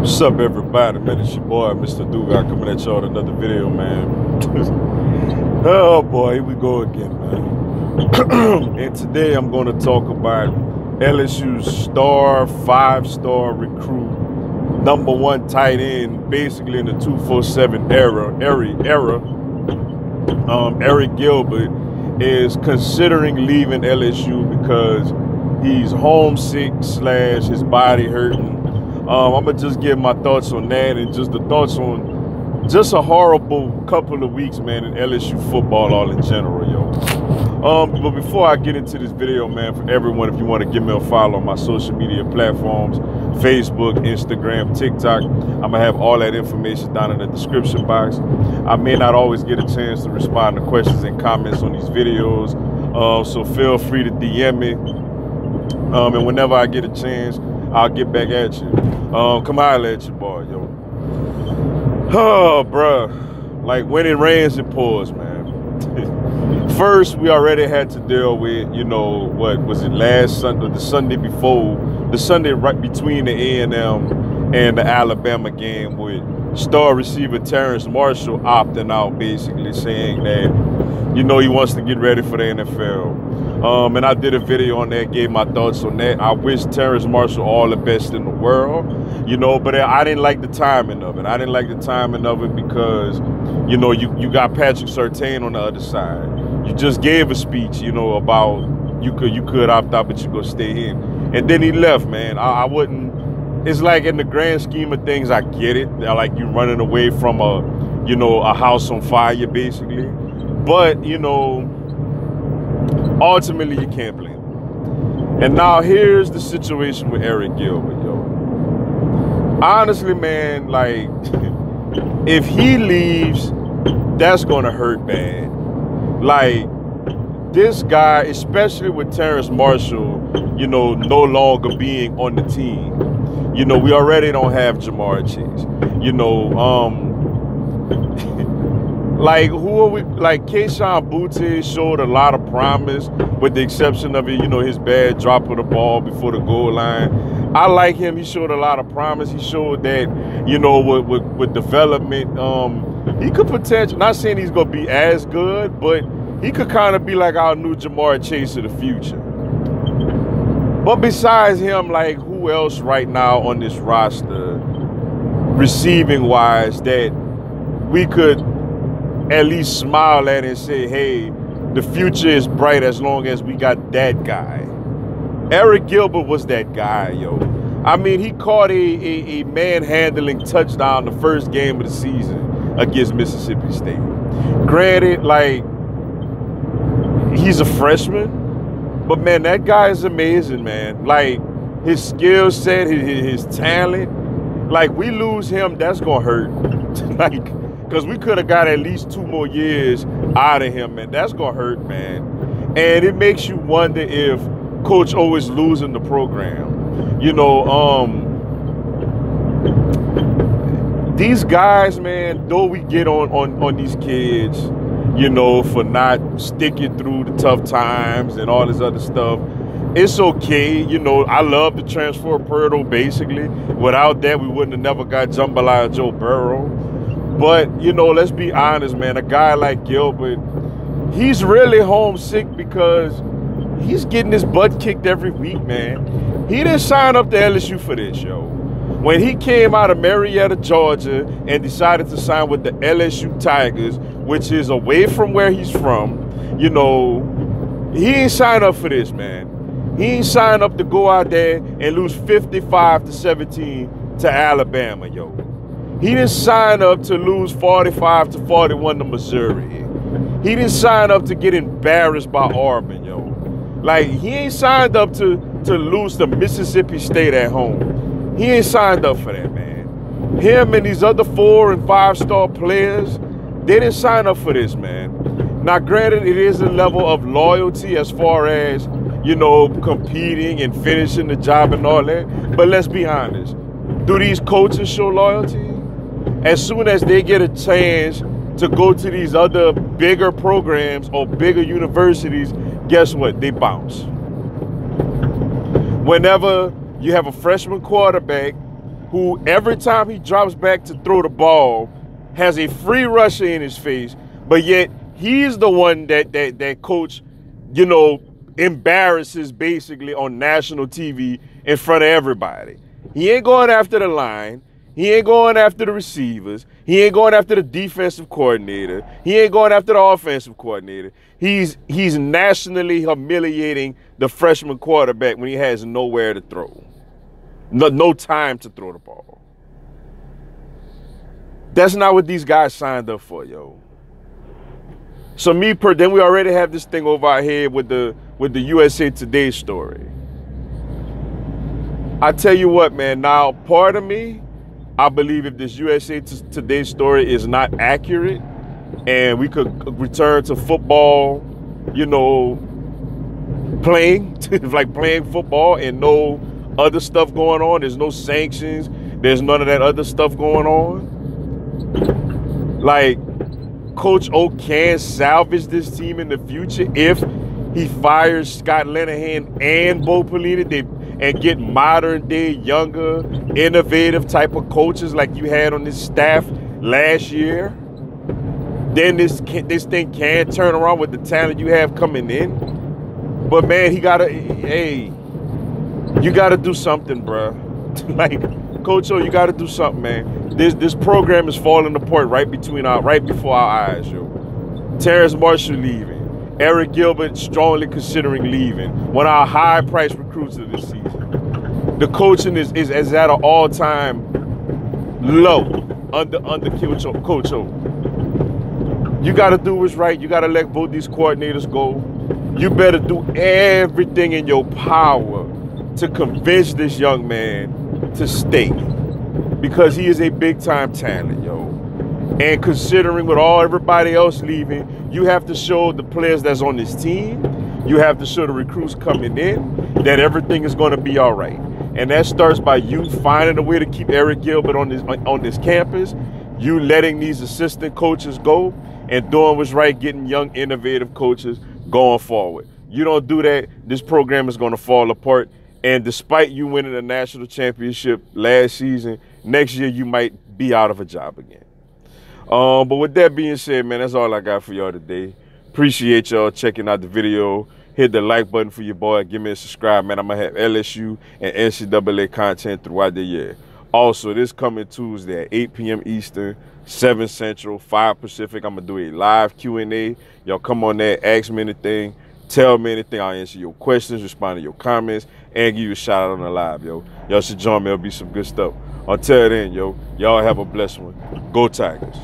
What's up, everybody? Man, it's your boy, Mr. Dugai, coming at y'all with another video, man. Oh boy, here we go again, man. And today I'm going to talk about LSU's five-star recruit, #1 tight end, basically in the 247 era. Eric Gilbert is considering leaving LSU because he's homesick / his body hurting. I'm gonna just give my thoughts on that and just the thoughts on just a horrible couple of weeks, man, in LSU football all in general, yo. But before I get into this video, man, for everyone, if you want to give me a follow on my social media platforms, Facebook, Instagram, TikTok, I'm gonna have all that information down in the description box. I may not always get a chance to respond to questions and comments on these videos, so feel free to DM me. And whenever I get a chance, I'll get back at you. Come holler at your boy, yo. Oh, bruh. Like, when it rains, it pours, man. First, we already had to deal with, you know, what was it, last Sunday, the Sunday before, the Sunday right between the A&M and the Alabama game with star receiver Terrence Marshall opting out, basically saying that, you know, he wants to get ready for the NFL. And I did a video on that, gave my thoughts on that. I wish Terrence Marshall all the best in the world, you know, but I didn't like the timing of it. I didn't like the timing of it because, you know, you got Patrick Surtain on the other side. You just gave a speech, you know, about you could opt out, but you go stay in. And then he left, man. I wouldn't. It's like in the grand scheme of things, I get it. They're like you running away from a house on fire, basically. But, you know, ultimately, you can't blame him. And now here's the situation with Eric Gilbert, yo. Honestly, man, like, if he leaves, that's going to hurt bad. Like, this guy, especially with Terrence Marshall, you know, no longer being on the team. You know, we already don't have Jamar Chase. You know, like, who are we? Like, Kayshon Boutte showed a lot of promise, with the exception of, you know, his bad drop of the ball before the goal line. I like him. He showed a lot of promise. He showed that, you know, with development, he could potentially, not saying he's going to be as good, but he could kind of be like our new Jamar Chase of the future. But besides him, like, who else right now on this roster, receiving-wise, that we could at least smile at and say, hey, the future is bright as long as we got that guy? Eric Gilbert was that guy, yo. I mean, he caught a manhandling touchdown the first game of the season against Mississippi State. Granted, like, he's a freshman, but, man, that guy is amazing, man. Like, his skill set, his talent, like, we lose him, that's going to hurt. Like, because we could have got at least 2 more years out of him, man. That's going to hurt, man. And it makes you wonder if Coach O is losing the program. You know, these guys, man, though we get on these kids, you know, for not sticking through the tough times and all this other stuff, it's okay. You know, I love the transfer portal, basically. Without that, we wouldn't have never got Jambalaya Joe Burrow. But, you know, let's be honest, man. A guy like Gilbert, he's really homesick because he's getting his butt kicked every week, man. He didn't sign up to LSU for this, yo. When he came out of Marietta, Georgia, and decided to sign with the LSU Tigers, which is away from where he's from, you know, he ain't signed up for this, man. He ain't signed up to go out there and lose 55-17 to Alabama, yo. He didn't sign up to lose 45-41 to Missouri. He didn't sign up to get embarrassed by Auburn, yo. Like, he ain't signed up to lose to Mississippi State at home. He ain't signed up for that, man. Him and these other 4- and 5-star players, they didn't sign up for this, man. Now, granted, it is a level of loyalty as far as, you know, competing and finishing the job and all that. But let's be honest. Do these coaches show loyalty? As soon as they get a chance to go to these other bigger programs or bigger universities, guess what? They bounce. Whenever you have a freshman quarterback who every time he drops back to throw the ball has a free rusher in his face, but yet he's the one that coach, you know, embarrasses basically on national TV in front of everybody. He ain't going after the line. He ain't going after the receivers. He ain't going after the defensive coordinator. He ain't going after the offensive coordinator. He's nationally humiliating the freshman quarterback when he has nowhere to throw. No time to throw the ball. That's not what these guys signed up for, yo. So then we already have this thing over our head with the USA Today story. I tell you what, man, now part of me, I believe if this USA Today story is not accurate and we could return to football, you know, playing, like playing football and no other stuff going on, there's no sanctions, there's none of that other stuff going on. Like, Coach O can salvage this team in the future if he fires Scott Linehan and Bo Pelini and get modern day, younger, innovative type of coaches like you had on this staff last year. Then this thing can turn around with the talent you have coming in. But man, you gotta do something, bruh. Like, Coach O, you gotta do something, man. This program is falling apart right before our eyes, yo. Terrace Marshall leaving. Eric Gilbert strongly considering leaving. One of our high-priced recruits of this season. The coaching is at an all-time low under Coach O. You got to do what's right. You got to let both these coordinators go. You better do everything in your power to convince this young man to stay, because he is a big-time talent, yo. And considering with everybody else leaving, you have to show the players that's on this team, you have to show the recruits coming in that everything is going to be all right. And that starts by you finding a way to keep Eric Gilbert on this campus, you letting these assistant coaches go, and doing what's right, getting young, innovative coaches going forward. You don't do that, this program is going to fall apart. And despite you winning a national championship last season, next year you might be out of a job again. But with that being said, man, that's all I got for y'all today. Appreciate y'all checking out the video. Hit the like button for your boy. Give me a subscribe, man. I'm going to have LSU and NCAA content throughout the year. Also, this coming Tuesday at 8 p.m. Eastern, 7 Central, 5 Pacific, I'm going to do a live Q&A. Y'all come on there, ask me anything, tell me anything. I'll answer your questions, respond to your comments, and give you a shout out on the live, yo. Y'all should join me. It'll be some good stuff. Until then, yo, y'all have a blessed one. Go Tigers.